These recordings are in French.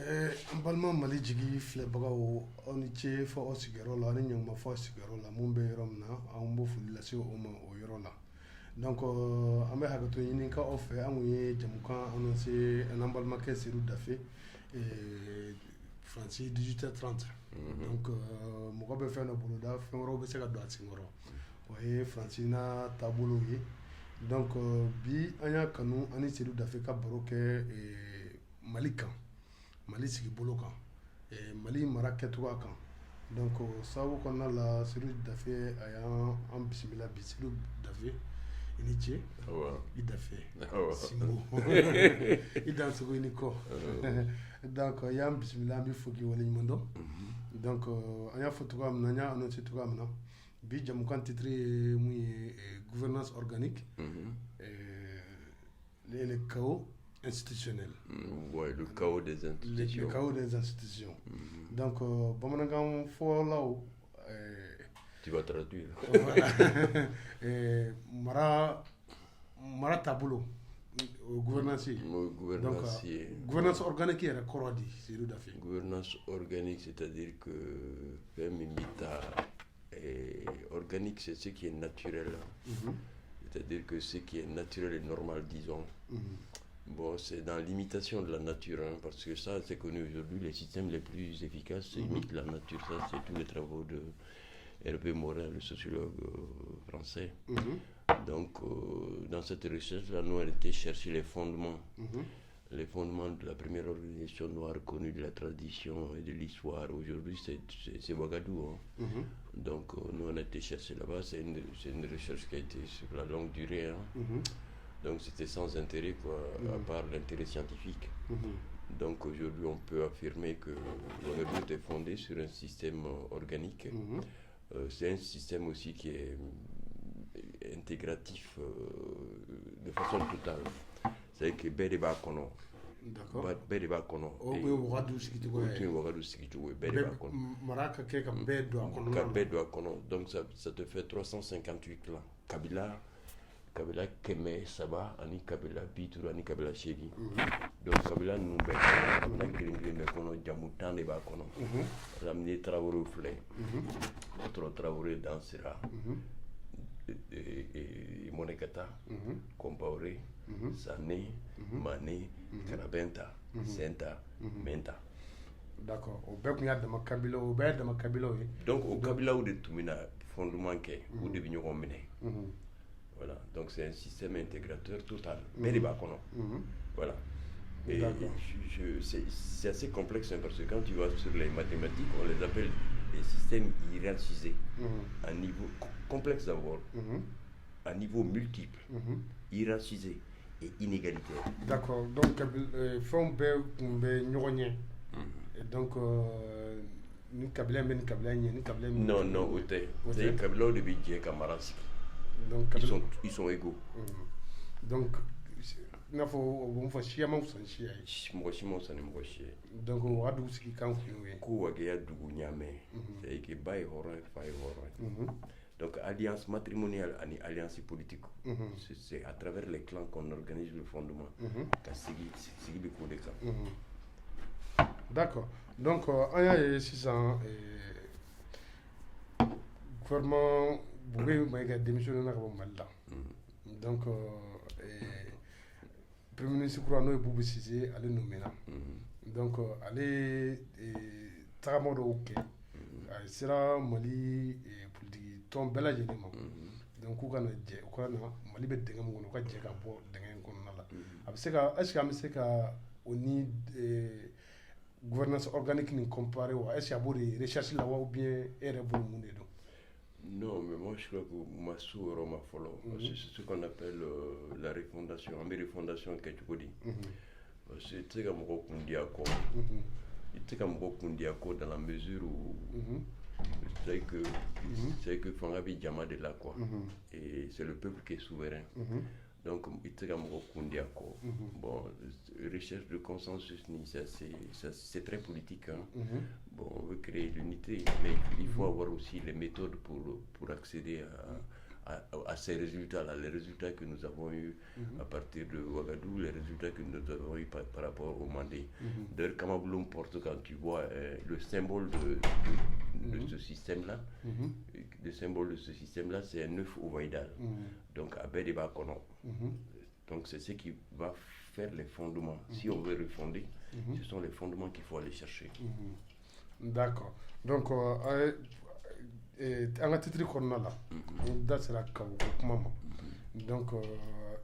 An balima Mali jigi filɛbagaw aw ni ce fɔ aw sigiyɔrɔ la ani ɲankuma fɔ aw sigiyɔrɔ la mun bɛ yɔrɔ min na an b'o foli lase o ma o yɔrɔ la donc an bɛ hakɛto ɲini k'aw fɛ an kun ye jamukan annoncé n'an balimakɛ Seydou Dafe Fransi 18h30 donc mɔgɔ bɛ fɛn dɔ boloda fɛn wɛrɛw bɛ se ka don a senkɔrɔ o ye Fransi n'a taabolow ye donc bi an y'a kanu ani Seydou Dafe ka baro kɛ Mali kan Mali sigibolo kan Mali mara kɛcogoya kan donc sababu kɔnɔna la Seydou Dafe a y'an bisimila bi Seydou Dafe i ni ce i Dafe Sinbo i dansogo i ni kɔ donc y'an bisimila an bɛ fo k'i waleɲuman dɔn donc an y'a fɔ cogoya min na an y'a annoncé cogoya min na bi jamukan titre ye mun ye gouvernance organique le chaos institutionnel. Ouais, le chaos des institutions. Le chaos des institutions. Donc, bamanankan fɔlaw tu vas traduire. Mara taabolo gouvernance. Gouvernance. Donc, gouvernance organique yɛrɛ kɔrɔ di Seydou Dafe. Gouvernance organique, c'est-à-dire que organique, c'est ce qui est naturel. C'est-à-dire que ce qui est naturel et normal, disons. Bon, c'est dans l'imitation de la nature, hein, parce que ça, c'est connu aujourd'hui, les systèmes les plus efficaces imitent la nature. Ça, c'est tous les travaux de Hervé Morin, le sociologue français. Donc, dans cette recherche-là, nous avons été chercher les fondements. Les fondements de la première organisation noire connue de la tradition et de l'histoire. Aujourd'hui, c'est Ouagadougou. Hein. Donc, nous on a été chercher là-bas. C'est une recherche qui a été sur la longue durée. Hein. Donc, c'était sans intérêt, quoi, à part l'intérêt scientifique. Donc, aujourd'hui, on peut affirmer que Ouagadougou est fondé sur un système organique. C'est un système aussi qui est intégratif de façon totale. C'est que bɛɛ de b'a kɔnɔ. Bɛɛ de b'a kɔnɔ. O ye Ouagadougou sigicogo ye. O tun ye Ouagadougou sigicogo ye, bɛɛ de b'a kɔnɔ. Mara ka kɛ ka bɛɛ don a kɔnɔ. Ka bɛɛ don a kɔnɔ. Donc ça te fait 358 clans. Kabila 300 ani Kabila 50 ani Kabila 8. Donc Kabila ninnu bɛɛ kɔnɔ. Kabila kelen bɛɛ kɔnɔ. Jamu 10 de b'a kɔnɔ. Par exemple, ni Traoré filɛ. Notre Traoré dansera. Monekata, Compaoré, Sané, Mané, Karabenta, Senta, Menta. D'accord. Au bɛɛ kun y'a dama kabila o bɛɛ dama kabilaw ye. Donc au kabilaw de tun bɛna fondement kɛ o de bɛ ɲɔgɔn minɛ. Voilà. Donc c'est un système intégrateur total. Bɛɛ de b'a kɔnɔ. Voilà. Et c'est assez complexe hein, parce que quand tu vas sur les mathématiques, on les appelle des systèmes hiérarchisés à niveau complexe d'abord, à niveau multiple, hiérarchisé et inégalitaire. D'accord. Donc, fond bɛ donc ni kabila bɛ ni kabila ɲɛ ni kabila non o tɛ. C'est kabilaw de bɛ jɛ ka mara sigi. Donc ils sont égaux. Donc i n'a fɔ o bɛ fɔ siya ma fisa ni siya ye. Mɔgɔ si ma fisa ni mɔgɔ si ye. Donc Ouagadougou sigi kan kun y'o ye. Ko Ouagadougou dugu ɲamɛ. C'est que ba ye hɔrɔn ye fa ye hɔrɔn ye. Donc alliance matrimoniale et alliance politique, c'est à travers les clans qu'on organise le fondement. D'accord. Donc on y a 600 gouvernement Boubé a démissionné dans le Mali. Donc Premier ministre Kouran est Boubé Cissé, elle est nommée là. Donc elle est Tagamado OK. Elle sera Mali tɔn bɛɛ lajɛlen ma donc k'u kana jɛ u kana Mali bɛ dingɛ min kɔnɔ u ka jɛ ka bɔ dingɛ in kɔnɔna la a bɛ se ka est-ce que an bɛ se ka o ni gouvernance organique ni comparer wa est-ce que a b'o de recherche la wa ou bien e yɛrɛ bolo mun de don. Non, mais moi je crois que ma sous ma follow c'est ce qu'on appelle la refondation an bɛ refondation kɛ cogo di parce que i tɛ se ka mɔgɔ kun di a kɔ i tɛ se ka mɔgɔ kun di a kɔ dans la mesure où c'est que fanga bɛ jama de la quoi et c'est le peuple qui est souverain donc i tɛ se ka mɔgɔ kun di a kɔ bon recherche de consensus ni c'est très politique hein. Bon on veut créer l'unité mais il faut avoir aussi les méthodes pour accéder à ces résultats-là, les résultats que nous avons eus à partir de Ouagadougou, les résultats que nous avons eus par rapport au Mandé. D'ailleurs, Kamabloum porte, quand tu vois le symbole de ce système-là, le symbole de ce système-là, c'est un œuf ovoïdal. Donc, Abedeba Kono. Donc, c'est ce qui va faire les fondements. Si on veut refonder, ce sont les fondements qu'il faut aller chercher. D'accord. Donc, an ka titiri kɔnɔna la n da sera ka o kuma ma donc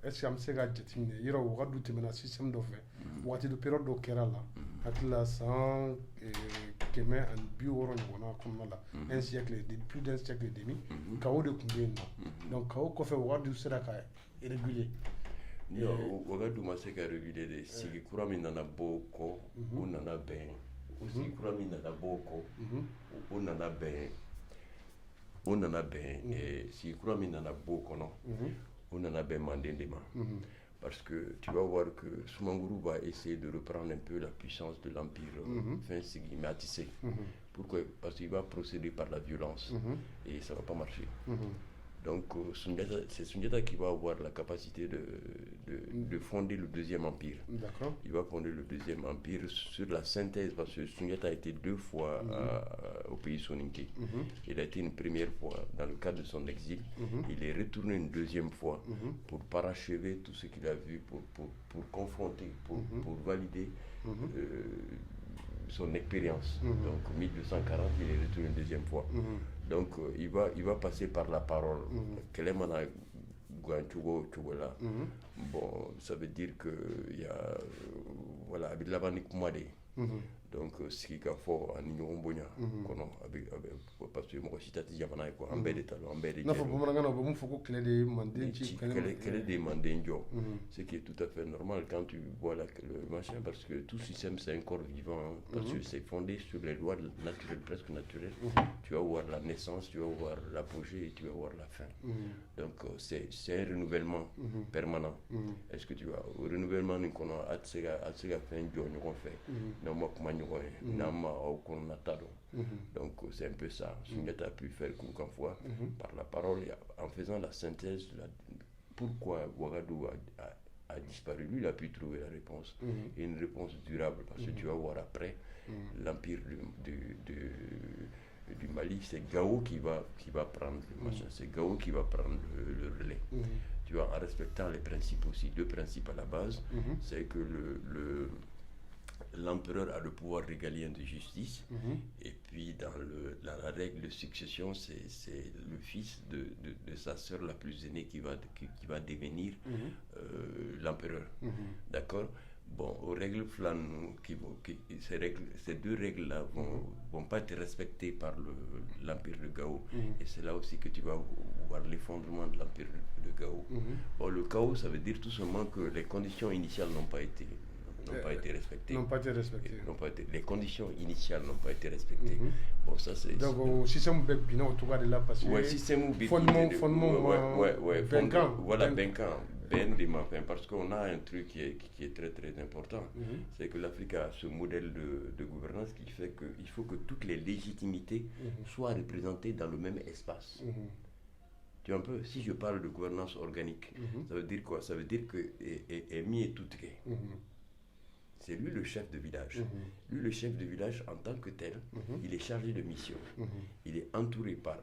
est ce que an bɛ se ka jateminɛ yɔrɔ wagadu tɛmɛna système dɔ fɛ waati dɔ période dɔ kɛra la hakili la san 160 ɲɔgɔnna kɔnɔna la un siècle plus d'un siècle et demi kawo de tun bɛ yen nɔ donc kawo kɔfɛ wagadu sera ka réguler. Non, Ouagadougou ma se ka réguler de sigi kura min nana bɔ kɔ o nana bɛn o sigi kura min nana bɔ kɔ o nana bɛn on en a bien, si Kura Nana Bokono, on en a bien mandé des mains. Parce que tu vas voir que Soumangourou va essayer de reprendre un peu la puissance de l'Empire Matissé. Pourquoi? Parce qu'il va procéder par la violence et ça ne va pas marcher. Donc c'est Sundiata qui va avoir la capacité de fonder le deuxième empire. Il va fonder le deuxième empire sur la synthèse, parce que Sundiata a été 2 fois au pays Soninké. Il a été une première fois dans le cadre de son exil. Il est retourné une 2e fois pour parachever tout ce qu'il a vu, pour confronter, pour valider son expérience. Donc en 1240, il est retourné une 2e fois. Donc il va passer par la parole. Kelemana Guanchugo Chugola. Bon, ça veut dire que il y a voilà, Abilavani Kumade. Donc ce qui a fait en Union Bonia, parce que moi aussi t'as jamana quoi, en bête d'état, en bête. Non, faut pas me faut que les mandingi, qu'elle des mandingo, ce qui est tout à fait normal quand tu vois le machin, parce que tout système c'est un corps vivant, parce que c'est fondé sur les lois naturelles, presque naturelles. Tu vas voir la naissance, tu vas voir l'apogée et tu vas voir la fin. Donc c'est un renouvellement permanent. Est-ce que tu vois, au renouvellement nous connaissons à ce fin du on fait, non moi comment donc c'est un peu ça. Sundiata a pu faire qu'une fois par la parole, en faisant la synthèse, pourquoi Ouagadougou a disparu. Lui, il a pu trouver la réponse, et une réponse durable, parce que tu vas voir après, l'empire du Mali, c'est Gao qui va prendre le machin, c'est Gao qui va prendre le relais. Tu vois, en respectant les principes aussi, 2 principes à la base, c'est que l'empereur a le pouvoir régalien de justice, et puis dans la règle de succession, c'est le fils de sa sœur la plus aînée qui va devenir l'empereur. D'accord? Bon, aux règles flanes, ces 2 règles-là vont pas être respectées par l'empire de Gao, et c'est là aussi que tu vas voir l'effondrement de l'empire de Gao. Bon, le chaos, ça veut dire tout simplement que les conditions initiales n'ont pas été respectées. Les conditions initiales n'ont pas été respectées. Bon, ça c'est. Donc, le système Bekbina, en tout cas, de là, parce que. Ouais, système fondement. Voilà, Benkan. Parce qu'on a un truc qui est très très important. C'est que l'Afrique a ce modèle de gouvernance qui fait qu'il faut que toutes les légitimités soient représentées dans le même espace. Tu vois un peu, si je parle de gouvernance organique, ça veut dire quoi? Ça veut dire que Emi est tout gay. C'est lui le chef de village. Lui, le chef de village, en tant que tel, il est chargé de mission. Il est entouré par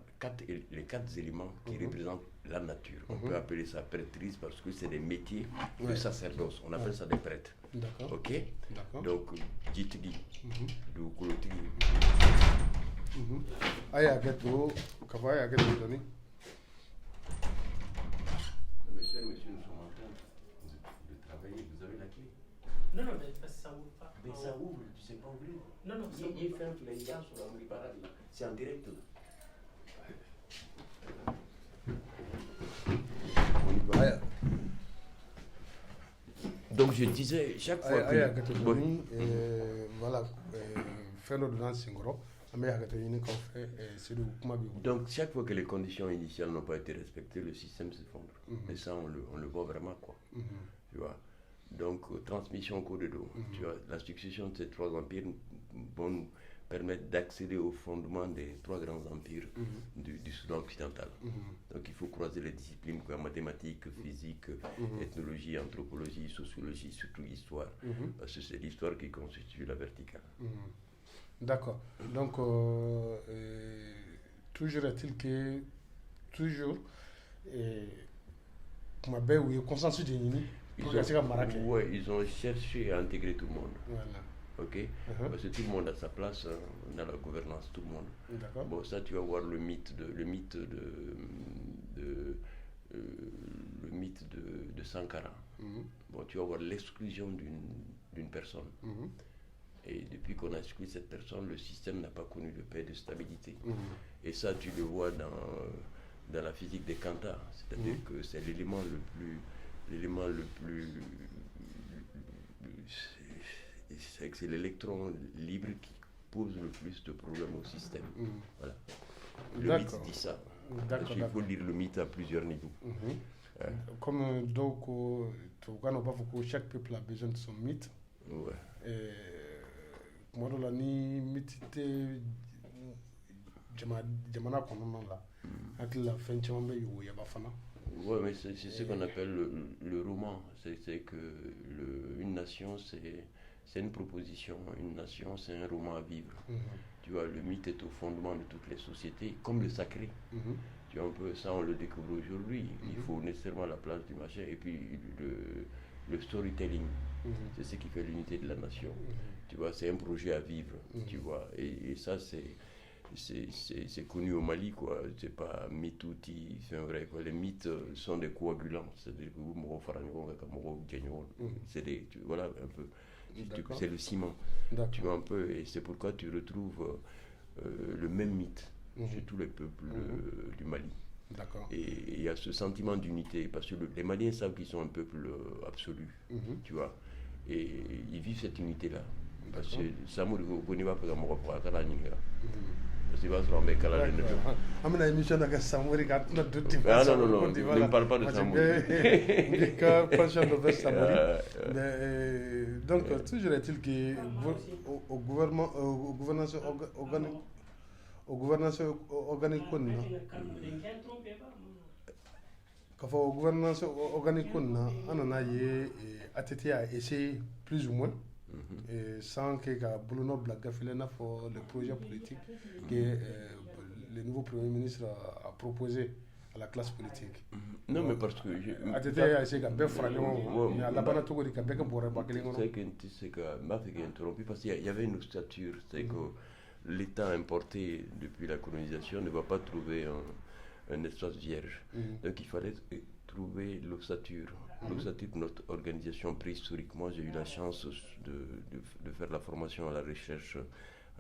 les 4 éléments qui représentent la nature. On peut appeler ça prêtrise parce que c'est des métiers de sacerdoce. On appelle ça des prêtres. D'accord. Ok? D'accord. Donc, Jitigi, du Kolotigi. Aya Gato, Kavaya Gato Doni. Monsieur, nous sommes en train de travailler. Vous avez la clé? Non, mais ça ouvre pas. Mais ça ouvre, tu sais pas ouvrir. Non, ça il fait un gars sur la parade. C'est en direct. On y va. Donc je disais, chaque fois que... voilà, faire le dans Singoro. Donc chaque fois que les conditions initiales n'ont pas été respectées, le système s'effondre. Et ça, on le voit vraiment, quoi. Tu vois. Donc, transmission au cours de dos. Tu vois, la succession de ces 3 empires permettre d'accéder au fondement des 3 grands empires du Soudan occidental. Donc il faut croiser les disciplines comme mathématiques, physique, ethnologie, anthropologie, sociologie, surtout l'histoire, parce que c'est l'histoire qui constitue la verticale. D'accord. Donc, toujours est-il que, toujours, comment ben oui, consensus de Nini, ils ont cherché à intégrer tout le monde. Voilà. Ok, parce que tout le monde a sa place dans la gouvernance, tout le monde. D'accord. Bon, ça, tu vas voir le mythe de Sankara. Bon, tu vas voir l'exclusion d'une personne. Et depuis qu'on a exclu cette personne, le système n'a pas connu de paix, de stabilité. Et ça, tu le vois dans la physique des quantas. C'est-à-dire que c'est l'élément le plus c'est l'électron libre qui pose le plus de problèmes au système. Voilà. Le mythe dit ça. Il faut lire le mythe à plusieurs niveaux. Comme donc, chaque peuple a besoin de son mythe. Ouais. Moi, dans l'année, mythe jamana kono la avec la fin de Yabafana. Oui, mais c'est ce qu'on appelle le roman. C'est que une nation, c'est une proposition. Une nation, c'est un roman à vivre. Tu vois, le mythe est au fondement de toutes les sociétés, comme le sacré. Tu vois, un peu ça, on le découvre aujourd'hui. Il faut nécessairement la place du machin. Et puis, le storytelling, c'est ce qui fait l'unité de la nation. Tu vois, c'est un projet à vivre. Tu vois, et ça, c'est connu au Mali, quoi. C'est pas mythouti, c'est vrai, quoi. Les mythes sont des coagulants, c'est-à-dire que voilà un peu, c'est le ciment, tu vois un peu, et c'est pourquoi tu retrouves le même mythe chez tous les peuples du Mali. D'accord. Et il y a ce sentiment d'unité, parce que les Maliens savent qu'ils sont un peuple absolu, tu vois, et ils vivent cette unité-là. Parce que Samour, vous connaissez pas pour c'est pas sur un canal de amena émission daga Samori ka na dotti non, ne me parle pas de Samori. Mais donc toujours est-il que au gouvernance organique au gouvernance organique anana ye ATT a essayé plus ou moins et sans que Bruno Blagafile n'a fait le projet politique que le nouveau Premier ministre a proposé à la classe politique. Non, mais parce que... ATT a essayé de faire fragment, mais à la base, tout le monde c'est que m'a fait interrompu parce qu'il y avait une ossature, c'est que l'État importé depuis la colonisation ne va pas trouver un espace vierge. Donc il fallait trouver l'ossature. L'ossature de notre organisation préhistorique. Moi, j'ai eu la chance de faire la formation à la recherche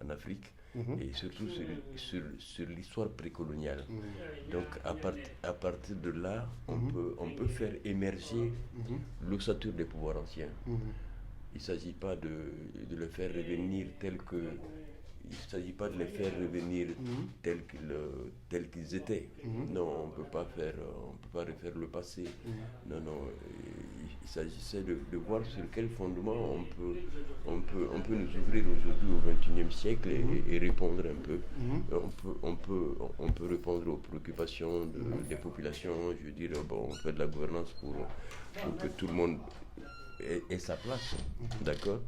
en Afrique et surtout sur l'histoire précoloniale. Donc, à partir de là, on peut faire émerger l'ossature des pouvoirs anciens. Il ne s'agit pas de le faire revenir tel que... Il ne s'agit pas de les faire revenir tels qu'ils étaient. Non, on ne peut pas refaire le passé. Non, il s'agissait de voir sur quel fondement on peut nous ouvrir aujourd'hui au XXIe siècle et répondre un peu. On peut répondre aux préoccupations des populations. Je veux dire, on fait de la gouvernance pour que tout le monde et sa place, d'accord.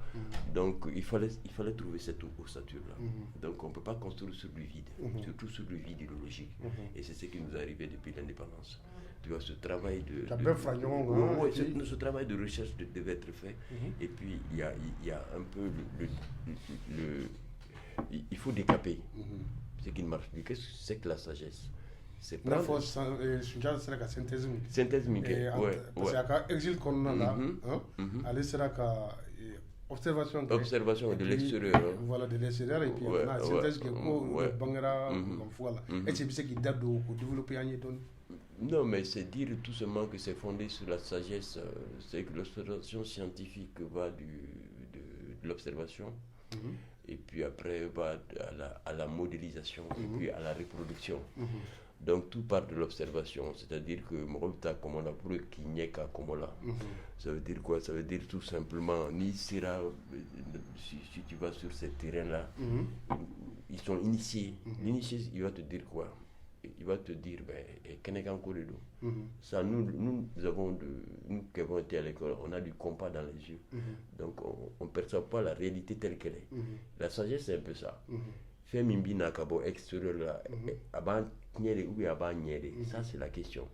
Donc il fallait trouver cette ossature-là. Donc on ne peut pas construire sur du vide, surtout sur du vide idéologique. Et c'est ce qui nous est arrivé depuis l'indépendance. Tu vois, ce travail ce travail de recherche devait être fait. Et puis il y a un peu il faut décaper ce qui ne marche plus. Qu'est-ce que c'est que la sagesse? C'est prendre... synthèse parce que exil qu'on a là, aller sera observation de l'extérieur. Voilà, de l'extérieur, et puis on a synthèse qui est Bangara, voilà. Et c'est ce qui date de développer un don. Non, mais c'est dire tout simplement que c'est fondé sur la sagesse. C'est que l'observation scientifique va de l'observation. Et puis après va à la modélisation et puis à la reproduction. Donc tout part de l'observation, c'est-à-dire que Morobita Komola pour Kinyeka Komola. Ça veut dire quoi? Ça veut dire tout simplement, ni sera, si tu vas sur ces terrains-là, ils sont initiés. L'initié, il va te dire quoi? Il va te dire, ça, nous qui avons été à l'école, on a du compas dans les yeux. Donc on ne perçoit pas la réalité telle qu'elle est. La sagesse, c'est un peu ça. Fait mimbi nakabo extérieur là, aban nyere ou aban nyere, ça c'est la question.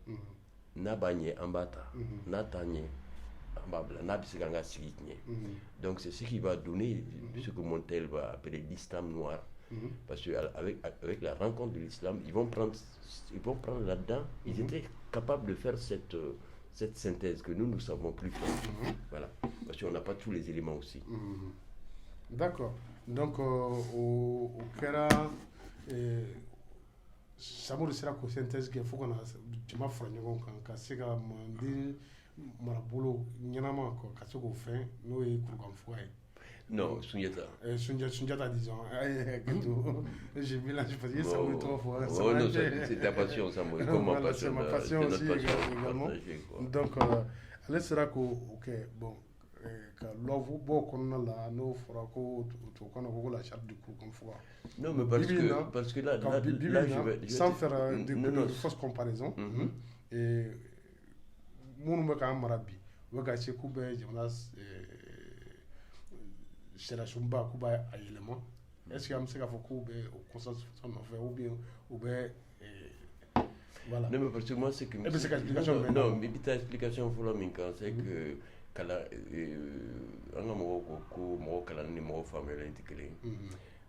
Na banye ambata, na tanye ambabla, na bisiganga sigitnye. Donc c'est ce qui va donner ce que Montel va appeler l'islam noir. Parce qu'avec la rencontre de l'islam, ils vont prendre là-dedans, ils étaient capables de faire cette synthèse que nous ne savons plus faire. Voilà, parce qu'on n'a pas tous les éléments aussi. D'accord. Donc, au Kera, Samour sera ko synthèse qu'il faut qu'on a jama fara ɲɔgɔn kan ka se ka manden marabolo ɲɛnama ka se k'o fɛn n'o ye kurukanfuga ye. Non, Sunjata. Sunjata, disons. J'ai mélange parce que ça me trop fort. Oh non, c'est ta passion, Samuel. Comme ma passion. C'est ma passion aussi également. Donc, ale sera ko ok bon ka lɔfu bɔ kɔnɔna la n'o fɔra ko tubabukan na ko la charte du kurukanfuga. Non, mais parce que là je vais sans faire de fausses comparaisons. Et minnu bɛ k'an mara bi u bɛ ka se k'u bɛ jamana sɛrɛsunba k'u b'a yɛlɛma. Est-ce que an bɛ se k'a fɔ k'u bɛ o consensus nɔfɛ ou bien u bɛ voilà. Non, mais parce que moi c'est que non, mais ta explication fɔlɔ min kan c'est que kala an ka mɔgɔw ko mɔgɔ kalan ni mɔgɔ faamuyalen tɛ kelen.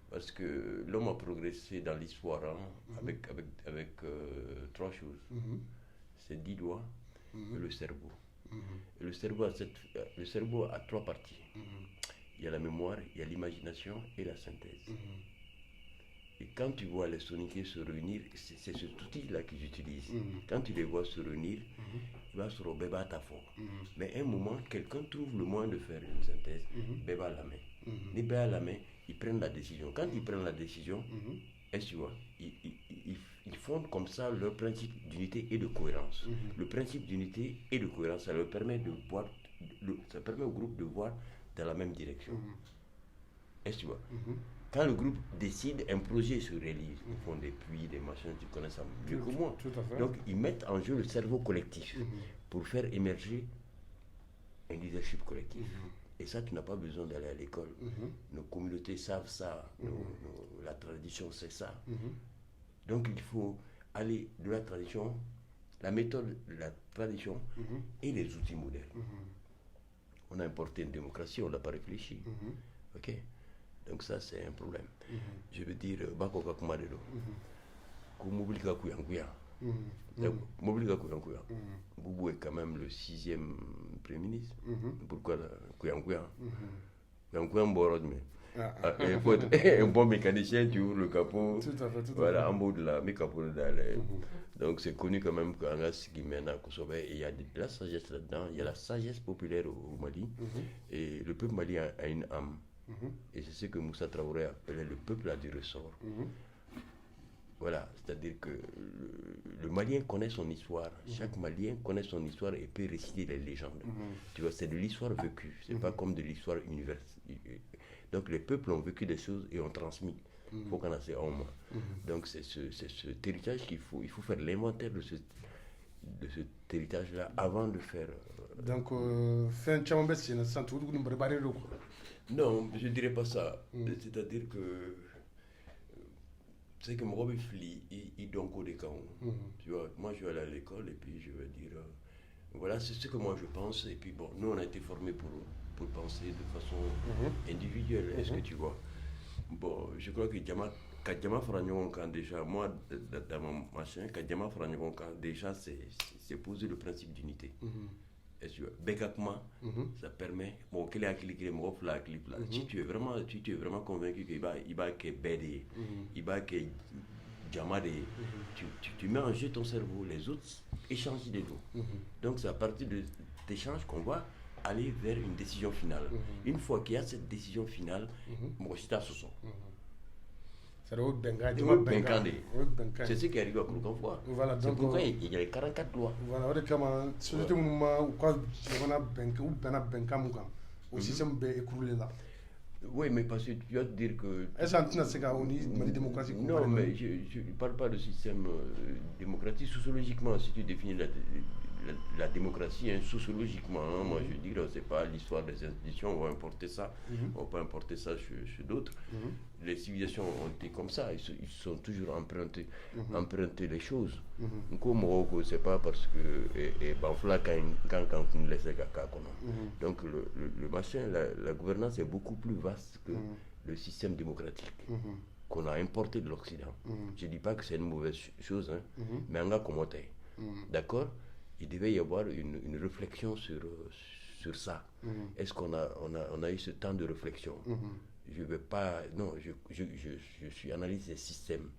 Parce que l'homme a progressé dans l'histoire avec trois choses. C'est 10 doigts et le cerveau. Et le cerveau a trois parties. Il y a la mémoire, il y a l'imagination et la synthèse. Et quand tu vois les soniqués se réunir, c'est cet outil-là qu'ils utilisent. Quand tu les vois se réunir, il va se robéba ta fort. Mais à un moment, quelqu'un trouve le moyen de faire une synthèse, béba à la main. Les béba à la main, ils prennent la décision. Quand ils prennent la décision, tu vois, ils fondent comme ça leur principe d'unité et de cohérence. Le principe d'unité et de cohérence, ça leur permet de voir, ça permet au groupe de voir dans la même direction. Est-ce que tu vois? Quand le groupe décide, un projet se réalise. Ils font des puits, des machins, tu connais ça mieux que moi. Donc ils mettent en jeu le cerveau collectif pour faire émerger un leadership collectif. Et ça, tu n'as pas besoin d'aller à l'école. Nos communautés savent ça. La tradition, c'est ça. Donc il faut aller de la tradition, la méthode de la tradition et les outils modernes. On a importé une démocratie, on n'a pas réfléchi. Ok? Donc ça, c'est un problème. Je veux dire, Bako Kakumadelo, Koumoulika Kouyankuya. Moulika Kouyankuya. Boubou est quand même le 6e Premier ministre. Pourquoi Kouyankuya? Kouyankuya Mborodme. Il faut être un bon mécanicien, tu ouvres le capot. Voilà, en bout de la capot d'aller. Donc c'est connu quand même qu'en Gas Guimena, il y a de la sagesse là-dedans, il y a la sagesse populaire au Mali. Et le peuple malien a une âme. Et c'est ce que Moussa Traoré appelait le peuple a du ressort. Voilà, c'est-à-dire que le Malien connaît son histoire. Chaque Malien connaît son histoire et peut réciter les légendes. Tu vois, c'est de l'histoire vécue, c'est pas comme de l'histoire universelle. Donc les peuples ont vécu des choses et ont transmis. Il faut qu'on a ces hommes. Donc c'est cet héritage qu'il faut. Il faut faire l'inventaire de cet héritage-là avant de faire. Donc, fin de semaine, non, je ne dirais pas ça. C'est-à-dire que c'est que mon fli, il donne au décon. Tu vois, moi je vais aller à l'école et puis je vais dire, voilà, c'est ce que moi je pense. Et puis bon, nous on a été formés pour penser de façon individuelle. Est-ce que tu vois? Bon, je crois que Kadjama Fragnon, quand déjà, moi, dans mon machin, Kadjama Fragnon, quand déjà, c'est poser le principe d'unité. Est-ce que Bekakma, ça permet, bon, quel est le mot là, si tu es vraiment convaincu qu'il va que BD, il va que Djamade, tu mets en jeu ton cerveau, les autres échangent des mots. Donc c'est à partir de cet échange qu'on va aller vers une décision finale. Une fois qu'il y a cette décision finale, moi je t'associe. C'est le Benga. C'est ce qui arrive à Kourkanfoua. Voilà, c'est pourquoi il y a les 44 lois. Voilà, on est comme un société ou quoi, on a Benga ou Benga Moukan. Au système écroulé là. Oui, mais parce que tu vas te dire que... Est-ce que c'est une démocratie? Non, mais je ne parle pas de système démocratique. Sociologiquement, si tu définis la démocratie, hein, sociologiquement, hein, moi je dis que ce n'est pas l'histoire des institutions, on va importer ça, on va pas importer ça chez d'autres. Les civilisations ont été comme ça, ils sont toujours empruntés les choses. Comme Morocco, c'est pas parce que et Banfla quand on laisse caca. Donc le machin, la gouvernance est beaucoup plus vaste que le système démocratique qu'on a importé de l'Occident. Je ne dis pas que c'est une mauvaise chose, hein, mais on a commenté. D'accord? Il devait y avoir une réflexion sur ça. Est-ce qu'on a eu ce temps de réflexion? Je veux pas... Non, je suis analyste des systèmes.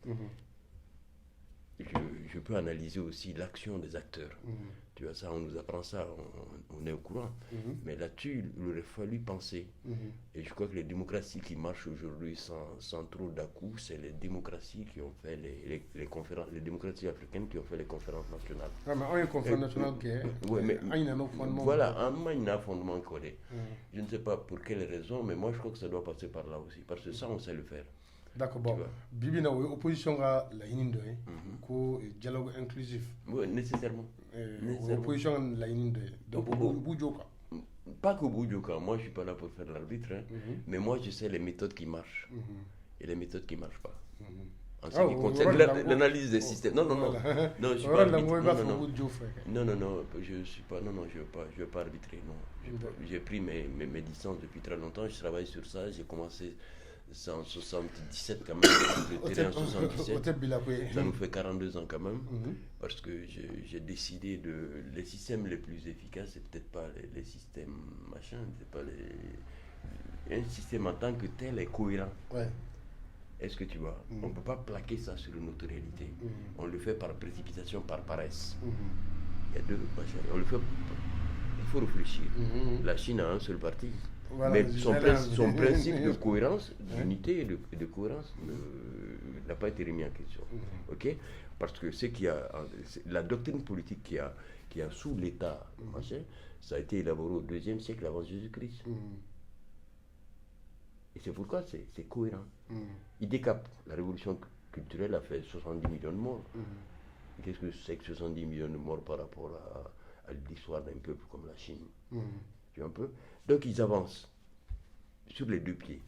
Je peux analyser aussi l'action des acteurs. Tu vois, ça, on nous apprend ça, on est au courant. Mais là-dessus, il aurait fallu penser. Et je crois que les démocraties qui marchent aujourd'hui sans trop d'à-coups, c'est les démocraties qui ont fait les conférences, les démocraties africaines qui ont fait les conférences nationales. Ah, mais on a une conférence nationale qui est... Oui, mais... fondement. Voilà, il y a un fondement collé. Je ne sais pas pour quelle raison, mais moi, je crois que ça doit passer par là aussi. Parce que ça, on sait le faire. D'accord, bon. Bibi na opposition a la inindo ko dialogue inclusif. Oui, nécessairement. Opposition la inindo. Donc Boudjoka. Pas que Boudjoka, moi je suis pas là pour faire l'arbitre, hein, mais moi je sais les méthodes qui marchent et les méthodes qui marchent pas. En ce qui concerne l'analyse des systèmes. Non, je suis pas arbitre. Non, je suis pas. Non, je veux pas arbitrer. Non, j'ai pris mes distances depuis très longtemps. Je travaille sur ça. J'ai commencé c'est en 77 quand même, le terrain en 77, ça nous fait 42 ans quand même, parce que j'ai décidé les systèmes les plus efficaces, c'est peut-être pas les systèmes machin, c'est pas un système en tant que tel est cohérent. Ouais. Est-ce que tu vois, on ne peut pas plaquer ça sur une autre réalité. On le fait par précipitation, par paresse. Il y a deux machins, on le fait, il faut réfléchir. La Chine a un seul parti. Voilà, mais son principe de cohérence, d'unité et de cohérence n'a pas été remis en question. Okay? Parce que la doctrine politique qui a sous l'État, ça a été élaboré au IIe siècle avant Jésus-Christ. Et c'est pourquoi c'est cohérent. Il décape. La révolution culturelle a fait 70 millions de morts. Qu'est-ce que c'est que 70 millions de morts par rapport à l'histoire d'un peuple comme la Chine? Tu vois un peu? Donc ils avancent sur les deux pieds.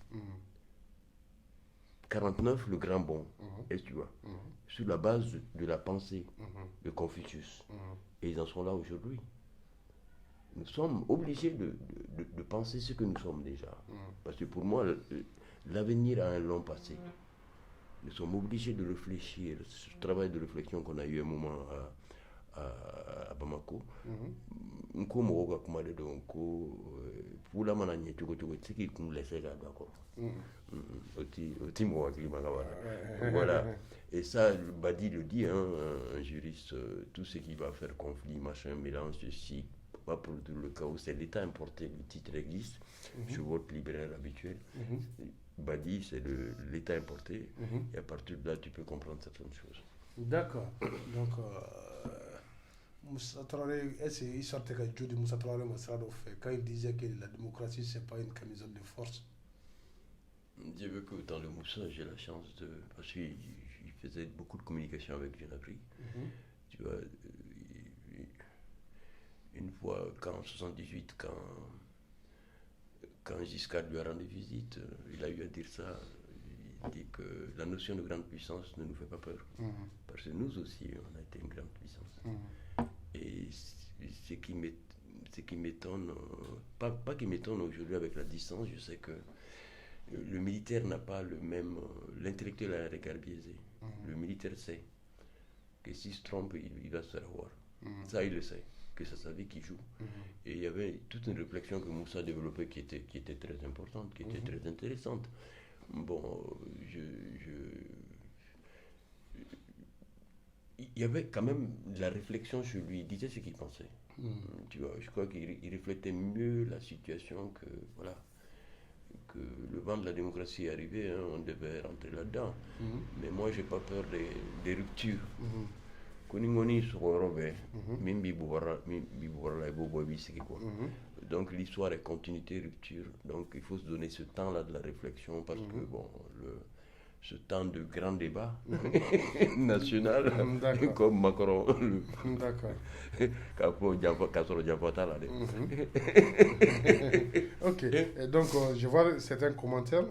49, le grand bond, est-ce que tu vois, sur la base de la pensée de Confucius. Et ils en sont là aujourd'hui. Nous sommes obligés de penser ce que nous sommes déjà. Parce que pour moi, l'avenir a un long passé. Nous sommes obligés de réfléchir. Ce travail de réflexion qu'on a eu un moment à Bamako, pour la mananie, ce qui nous laisse là, d'accord. Voilà. Et ça, Badi le dit, hein, un juriste, tout ce qui va faire conflit, machin, mélange, ceci, pas pour le chaos, c'est l'État importé, le titre existe, je vote libéral habituel. Badi, c'est l'État importé, et à partir de là, tu peux comprendre certaines choses. D'accord. Donc, Moussa Traoré, est-ce qu'il sortait que Dieu de Moussa Traoré quand il disait que la démocratie, ce n'est pas une camisole de force? Je veux que dans le Moussa, j'ai la chance de... Parce qu'il faisait beaucoup de communication avec Jeune-Afrique. Tu vois, une fois, en 1978, quand Giscard lui a rendu visite, il a eu à dire ça. Il dit que la notion de grande puissance ne nous fait pas peur. Parce que nous aussi, on a été une grande puissance. Et ce qui m'étonne, pas qui m'étonne aujourd'hui avec la distance, je sais que le militaire n'a pas le même... L'intellectuel a un regard biaisé. Le militaire sait que s'il se trompe, il va se faire avoir. Ça, il le sait, que c'est sa vie qui joue. Et il y avait toute une réflexion que Moussa développait qui était très importante, qui était très intéressante. Bon, il y avait quand même de la réflexion sur lui, il disait ce qu'il pensait. Tu vois, je crois qu'il reflétait mieux la situation que le vent de la démocratie est arrivé, hein, on devait rentrer là-dedans. Mais moi, j'ai pas peur des ruptures. Koningoni sur Robert, Mimbi Bouara, quoi. Donc l'histoire est continuité, rupture. Donc il faut se donner ce temps-là de la réflexion parce que bon, ce temps de grand débat national, comme Macron, Ok, et donc je vois certains commentaires.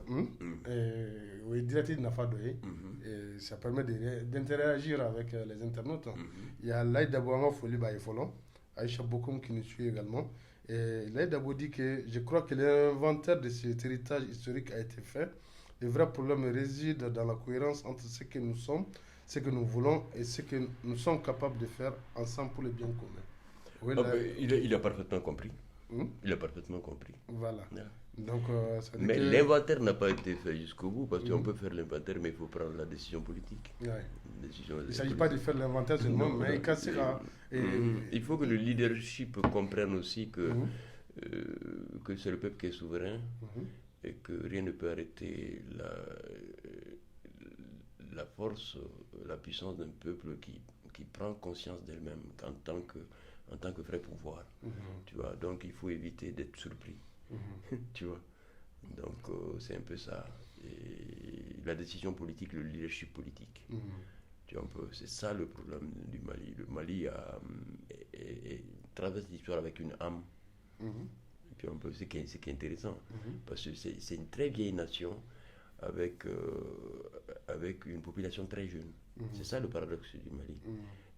Oui, directement n'a pas donné. Et ça permet d'interagir avec les internautes. Il y a Laïd Dabouanga Foli Baïfolon, Aïcha Bokoum qui nous suit également. Et Laïd Dabou dit que je crois que l'inventaire de cet héritage historique a été fait. Le vrai problème réside dans la cohérence entre ce que nous sommes, ce que nous voulons et ce que nous sommes capables de faire ensemble pour le bien commun. Oui, il a parfaitement compris. Il a parfaitement compris. Voilà. Yeah. Donc, mais l'inventaire n'a pas été fait jusqu'au bout parce qu'on peut faire l'inventaire, mais il faut prendre la décision politique. Ouais. Il ne s'agit pas de faire l'inventaire seulement, mais il faut que le leadership comprenne aussi que c'est le peuple qui est souverain et que rien ne peut arrêter la force, la puissance d'un peuple qui prend conscience d'elle-même en tant que vrai pouvoir. Tu vois, donc il faut éviter d'être surpris. Tu vois, donc c'est un peu ça. Et la décision politique, le leadership politique. Tu vois un peu, c'est ça le problème du Mali. Le Mali traverse l'histoire avec une âme. Et puis un peu, c'est qui est intéressant, parce que c'est une très vieille nation avec une population très jeune. C'est ça le paradoxe du Mali.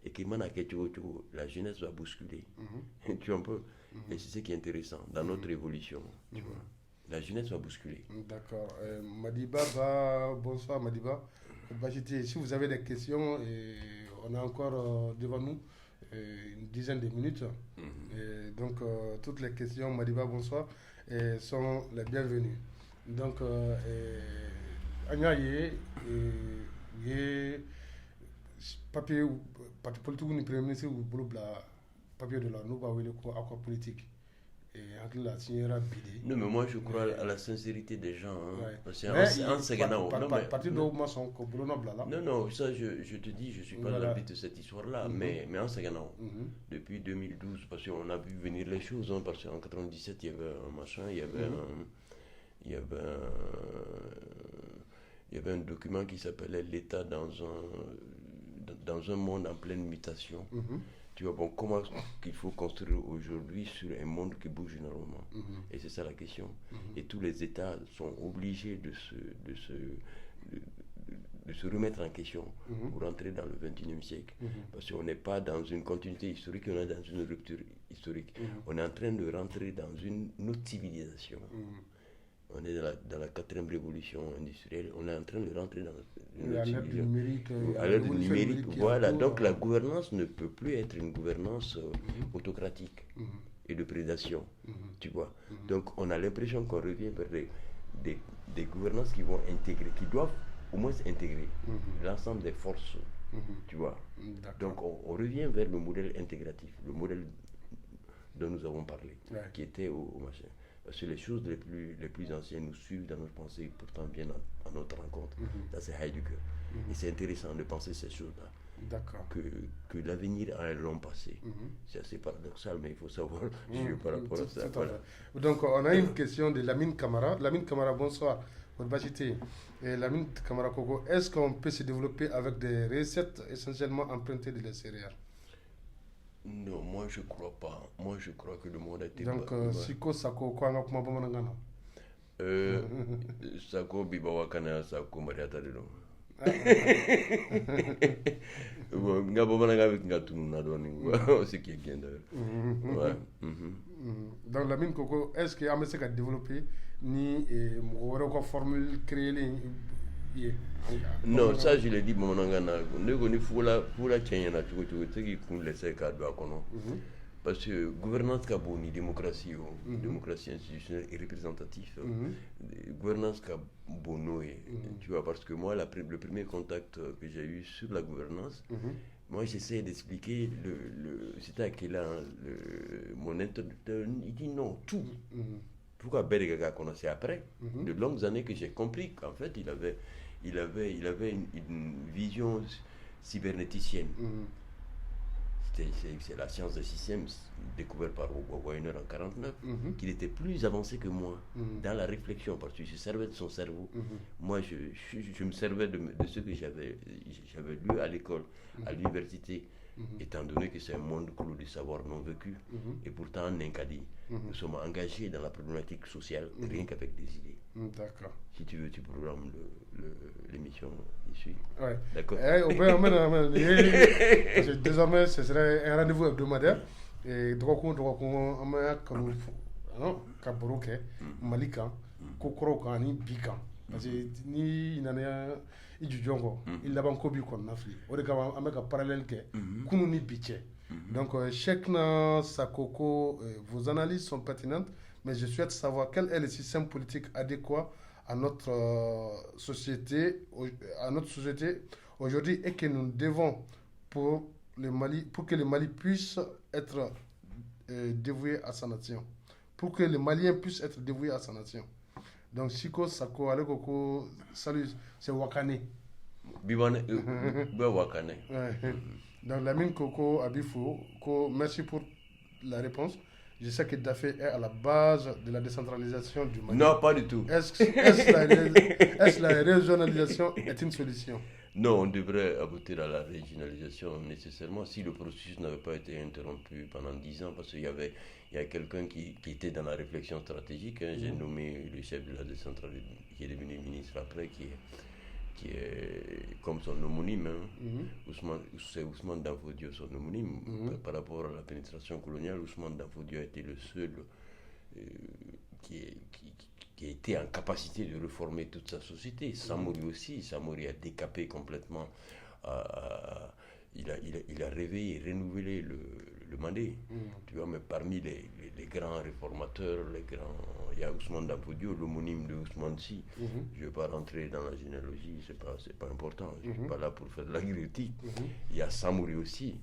Et que la jeunesse va bousculer. Tu vois un peu. Et c'est ce qui est intéressant dans notre évolution. Tu vois. La jeunesse va bousculer. D'accord. Madiba, bonsoir Madiba. Si vous avez des questions, on a encore devant nous une dizaine de minutes. Et donc, toutes les questions, Madiba, bonsoir, sont les bienvenues. Donc, Agnaye, papier politique ou premier ministre ou papier de la nouvelle accord politique. Non, mais moi je crois à la sincérité des gens. Non, ça je te dis, je ne suis pas l'arbitre de cette histoire-là, mais en Saganao, depuis 2012, parce qu'on a vu venir les choses, parce qu'en 97, il y avait un machin, il y avait un document qui s'appelait l'État dans un monde en pleine mutation. Tu vois, bon, comment qu'il faut construire aujourd'hui sur un monde qui bouge énormément. Et c'est ça la question. Et tous les États sont obligés de se remettre en question pour entrer dans le XXIe siècle. Parce qu'on n'est pas dans une continuité historique, on est dans une rupture historique. On est en train de rentrer dans une autre civilisation. On est dans la 4e révolution industrielle, on est en train de rentrer dans l'ère du numérique. À l'ère du numérique, voilà. Donc la gouvernance ne peut plus être une gouvernance autocratique et de prédation, tu vois. Donc on a l'impression qu'on revient vers des gouvernances qui vont intégrer, qui doivent au moins intégrer l'ensemble des forces, tu vois. Donc on revient vers le modèle intégratif, le modèle dont nous avons parlé, qui était au machin. Parce que les choses les plus anciennes nous suivent dans notre pensée, pourtant viennent à notre rencontre. Ça, c'est Heidegger. Et c'est intéressant de penser ces choses-là. D'accord. Que l'avenir a un long passé. C'est assez paradoxal, mais il faut savoir par rapport à ça. Voilà. Donc, on a une question de Lamine Camara. Lamine Camara, bonsoir. Lamine Camara Koko, est-ce qu'on peut se développer avec des recettes essentiellement empruntées de la céréales? Non, moi je crois pas. Moi je crois que le monde a été... Donc, Siko Sako, quoi, on a comment Sako Bibawa Kana Sako Mariata de l'eau. Ce qui est bien d'ailleurs. Donc, la mine Coco, est-ce qu'il y a un message à développer ni une formule créée? Non, ça je l'ai dit, mon angana. Nous faut la chaîne à tout ce qui compte laisser cadre à connaître. Parce que gouvernance Kaboni, démocratie institutionnelle et représentative, gouvernance Kabono, tu vois, parce que moi, le premier contact que j'ai eu sur la gouvernance, moi j'essaie d'expliquer, c'était à quel an, mon interlocuteur, il dit non, tout. Pourquoi Bergaga a commencé après? De longues années que j'ai compris qu'en fait, il avait une vision cybernéticienne. C'est la science des systèmes découverte par Weiner en 1949, qu'il était plus avancé que moi dans la réflexion, parce qu'il se servait de son cerveau. Moi, je me servais de ce que j'avais lu à l'école, à l'université, étant donné que c'est un monde clos de savoir non vécu. Et pourtant, en Ninkadi, nous sommes engagés dans la problématique sociale, rien qu'avec des idées. D'accord. Si tu veux, tu programmes l'émission ici. Ouais. D'accord. Désormais, ce serait un rendez-vous hebdomadaire. Et Malika, Kokoro, Bikan. Parce que ni il a banco bi kon nafli. O de kama an bɛ ka parallèle kɛ kunu ni bi cɛ. Donc chacun sa coco, vos analyses sont pertinentes, mais je souhaite savoir quel est le système politique adéquat à notre société aujourd'hui et que nous devons pour que le Mali puisse être dévoué à sa nation. Pour que les Maliens puissent être dévoués à sa nation. Donc, Siko, Sako, Alekoko, salut, c'est Wakane. Biwane, Wakane. Donc, Lamine Koko Abifo, merci pour la réponse. Je sais que Dafé est à la base de la décentralisation du Mali. Non, pas du tout. Est-ce la régionalisation est une solution? Non, on devrait aboutir à la régionalisation nécessairement si le processus n'avait pas été interrompu pendant 10 ans, parce qu'il y a quelqu'un qui était dans la réflexion stratégique. J'ai nommé le chef de la décentralisation, qui est devenu ministre après, qui est comme son homonyme. C'est Ousmane Danfodio, son homonyme. Par rapport à la pénétration coloniale, Ousmane Danfodio a été le seul qui a été en capacité de réformer toute sa société. Samori aussi. Samori a décapé complètement. Il a réveillé, renouvelé le Mali. Tu vois, mais parmi les grands réformateurs, il y a Ousmane Danfodio, l'homonyme de Ousmane Si. Je ne vais pas rentrer dans la généalogie, c'est pas important. Je ne suis pas là pour faire de la critique. Il y a Samori aussi.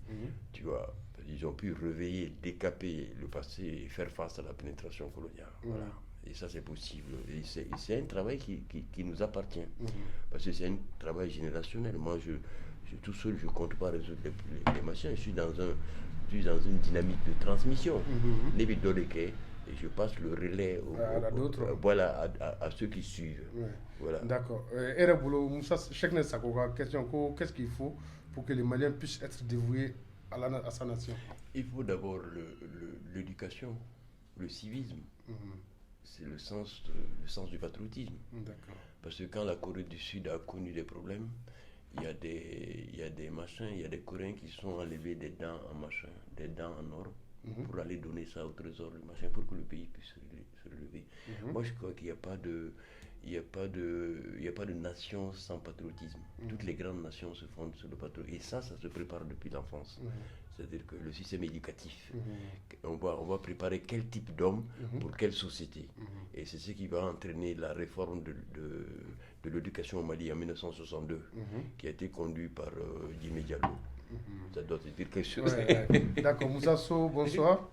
Tu vois, ils ont pu réveiller, décaper le passé et faire face à la pénétration coloniale. Voilà. Et ça, c'est possible. Et c'est un travail qui nous appartient. Parce que c'est un travail générationnel. Moi, tout seul, je ne compte pas résoudre les machins. Je suis dans une dynamique de transmission. Et je passe le relais à ceux qui suivent. Voilà. D'accord. Qu'est-ce qu'il faut pour que les Maliens puissent être dévoués à sa nation? Il faut d'abord l'éducation, le civisme. C'est le sens du patriotisme. Parce que quand la Corée du Sud a connu des problèmes, il y a des machins, il y a des Coréens qui sont enlevés des dents en or pour aller donner ça au trésor, le machin, pour que le pays puisse se relever. Moi, je crois qu'il n'y a pas de nation sans patriotisme. Toutes les grandes nations se fondent sur le patriotisme. Et ça se prépare depuis l'enfance. C'est-à-dire que le système éducatif, on va préparer quel type d'homme pour quelle société. Et c'est ce qui va entraîner la réforme de l'éducation au Mali en 1962, qui a été conduite par Jimé Diallo. Ça doit te dire quelque chose. D'accord, Moussasso, bonsoir.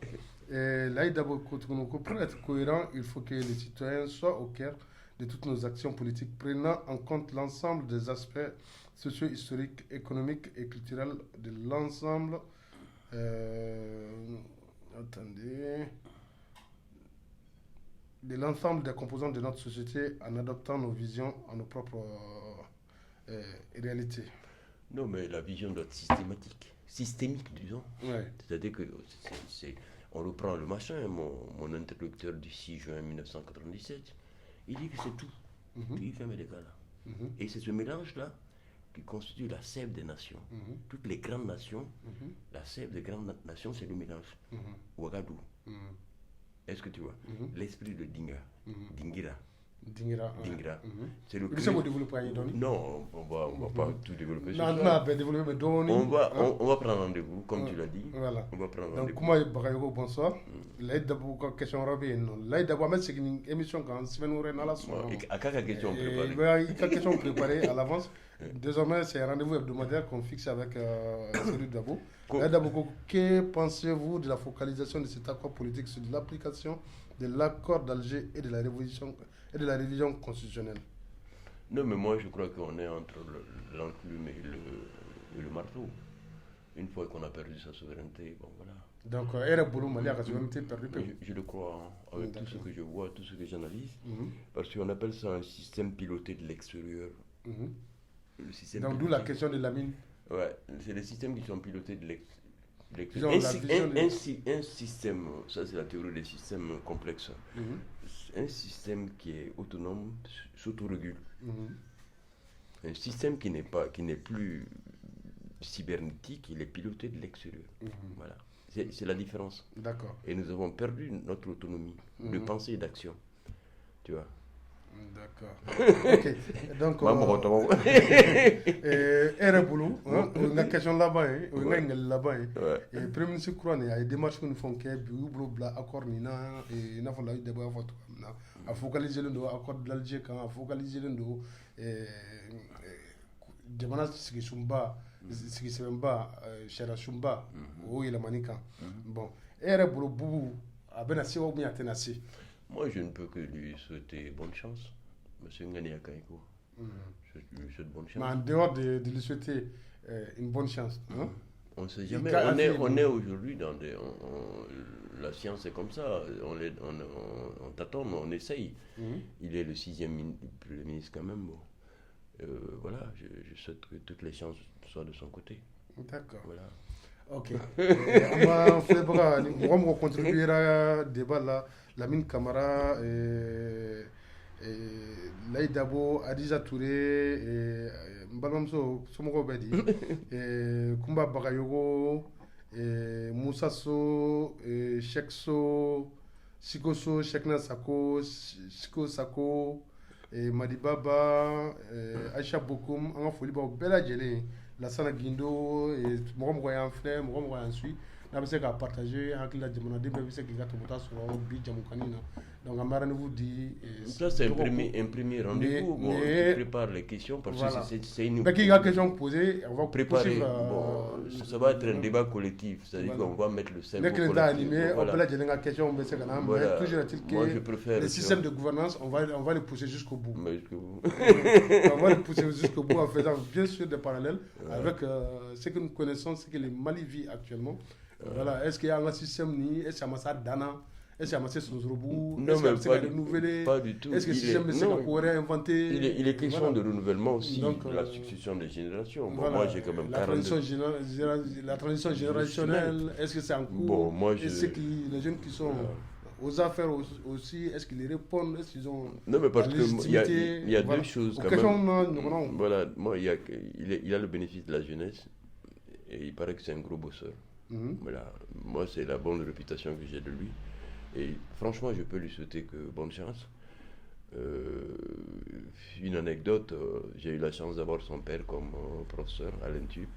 Là, d'abord, pour être cohérent, il faut que les citoyens soient au cœur de toutes nos actions politiques, prenant en compte l'ensemble des aspects socio-historiques, économiques et culturels de l'ensemble. De l'ensemble des composants de notre société en adoptant nos visions à nos propres réalités. Non, mais la vision doit être systémique, disons. C'est-à-dire que on reprend le machin, mon interlocuteur du 6 juin 1997, il dit que c'est tout. Il fait des cas là. Et c'est ce mélange-là qui constitue la sève des nations. Toutes les grandes nations, la sève des grandes nations, c'est le mélange. Ouagadou. Est-ce que tu vois? L'esprit de Dingira. Dingira. C'est le non, on va pas tout développer. On va prendre rendez-vous, comme tu l'as dit. Voilà. On va prendre rendez-vous. Donc, bonsoir. Là, d'abord, question rapide. Là, d'abord, c'est une émission quand Sven Oren à la soirée. À quelle question préparée question préparée à l'avance. Désormais, c'est un rendez-vous hebdomadaire qu'on fixe avec Cyril Dabo. Dabo, que pensez-vous de la focalisation de cet accord politique sur l'application de l'accord d'Alger et de la révision constitutionnelle? Non, mais moi je crois qu'on est entre l'enclume et le marteau. Une fois qu'on a perdu sa souveraineté, bon voilà. Donc, la souveraineté perdue. Je le crois, hein, avec tout ce que je vois, tout ce que j'analyse, Mhm. parce qu'on appelle ça un système piloté de l'extérieur. Mhm. Le système Donc, d'où piloté. la question de Lamine. Ouais, c'est les systèmes qui sont pilotés de Ils l'extérieur. ont la vision de- Un système, ça c'est la théorie des systèmes complexes. Mhm. Un système qui est autonome s'autorégule. Mhm. Un système qui n'est plus cybernétique, il est piloté de l'extérieur. Mhm. Voilà. C'est la différence. D'accord. Et nous avons perdu notre autonomie de pensée et d'action. Tu vois. D'accord. Ok. Donc, Boulou, on a question là-bas, on a une là-bas. Et le Premier ministre croit qu'il y a des démarches que nous faisons qui sont accord Nina et n'a pas eu de débat à focaliser le dos, accord de l'Alger, à focaliser le dos, demande ce qui sont bas, ce qui sont bas, cher à Chumba, où il est manika. Bon, Boulou, Boubou, à Benassi ou bien à Tenassi. Moi, je ne peux que lui souhaiter bonne chance. Monsieur Ngani Akaiko. Je lui souhaite bonne chance. Mais en dehors de lui souhaiter une bonne chance, hein? On ne sait jamais. On est aujourd'hui dans des. La science est comme ça. On t'attend, mais on essaye. Il est le 6e Premier ministre quand même. Bon. Voilà, je souhaite que toutes les chances soient de son côté. D'accord. Voilà. Ok. On va faire on va contribuer à débat là. Lamine Camara, Laïd Dabo, Adiza Touré, Mbalamso, Somogo Bedi, Kumba Bagayogo, Moussa So, Shekso, Sikoso, Shekna Sako, Siko Sako, Madibaba, Aisha Bokoum, on a folie pour Bella Jelly, la Sana Guindo, Mogomoyan Frère, Mogomoyan Sui. N'a pas qu'à partager avec la Djamana, mais c'est qu'il y a tout le temps sur le bid Djamoukanina. Donc, on m'a rendez-vous dit. Ça, c'est un premier rendez-vous. Bon, tu prépares les questions parce que c'est une. Mais qu'il y a des questions posées, on va préparer. Bon, ça va être un débat collectif, c'est-à-dire qu'on va mettre le cerveau collectif. Les animé, on peut la dire la question, mais c'est quand même. Mais toujours est-il que les systèmes de gouvernance, on va les pousser jusqu'au bout. On va les pousser jusqu'au bout en faisant bien sûr des parallèles avec ce que nous connaissons, ce que le Mali vit actuellement. Voilà, est-ce qu'il y a un système ni est-ce qu'il y a Massa Dana, est-ce qu'il y a Massa Sonzrobu, est-ce qu'il y a renouvelé, pas du tout. Est-ce que le système c'est qu'on réinventer? Il est question de renouvellement aussi, de la succession des générations. Bon, moi j'ai quand même la transition générationnelle, est-ce que c'est en cours? Bon, moi est-ce que les jeunes qui sont aux affaires aussi, est-ce qu'ils répondent, est-ce qu'ils ont non, mais parce qu'il y a deux choses quand même. Voilà, moi il a le bénéfice de la jeunesse et il paraît que c'est un gros bosseur. Voilà. Moi, c'est la bonne réputation que j'ai de lui. Et franchement, je peux lui souhaiter que bonne chance. Une anecdote, j'ai eu la chance d'avoir son père comme professeur à l'INTUP.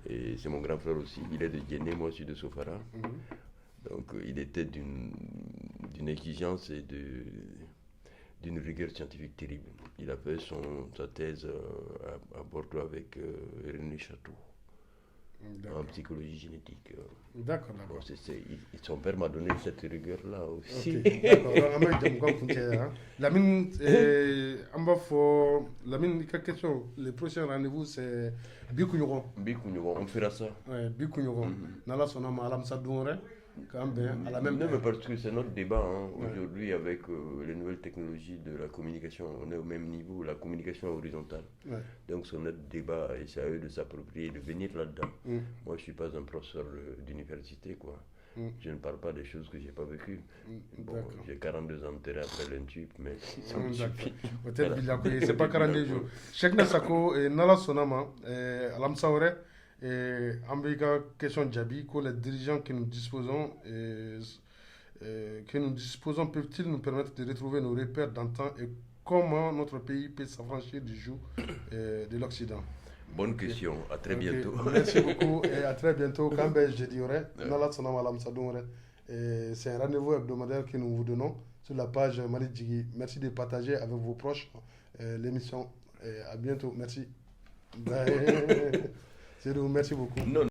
Et c'est mon grand frère aussi. Il est de Guinée, moi je suis de Sofara. Donc il était d'une exigence et d'une rigueur scientifique terrible. Il a fait sa thèse à Bordeaux avec René Chateau. En psychologie génétique. D'accord. Bon, son père m'a donné cette rigueur-là aussi. Okay, d'accord. Lamine, Lamine, quelques questions. Le prochain rendez-vous, c'est Bikounyoro. Bikounyoro, on fera ça. Oui, Bikounyoro. Nala Sonama Alam Sadoure. Non, mais parce que c'est notre débat. Hein. Aujourd'hui, avec les nouvelles technologies de la communication, on est au même niveau, la communication horizontale. Donc, c'est notre débat et c'est à eux de s'approprier, de venir là-dedans. Moi, je ne suis pas un professeur d'université, quoi. Je ne parle pas des choses que je n'ai pas vécues. Bon, j'ai 42 ans de terrain après l'INTUP, mais ça me suffit. Peut-être c'est pas 42 jours. Chekna Sako et Nala Sonama, Alam Saore. Et en question Djabi, que les dirigeants que nous disposons peuvent-ils nous permettre de retrouver nos repères d'antan et comment notre pays peut s'affranchir du joug de l'Occident? Bonne question, à très bientôt. Merci beaucoup et à très bientôt. C'est un rendez-vous hebdomadaire que nous vous donnons sur la page Mali Djigui. Merci de partager avec vos proches l'émission. À bientôt. Merci. Ben, Cédou, merci beaucoup. Non,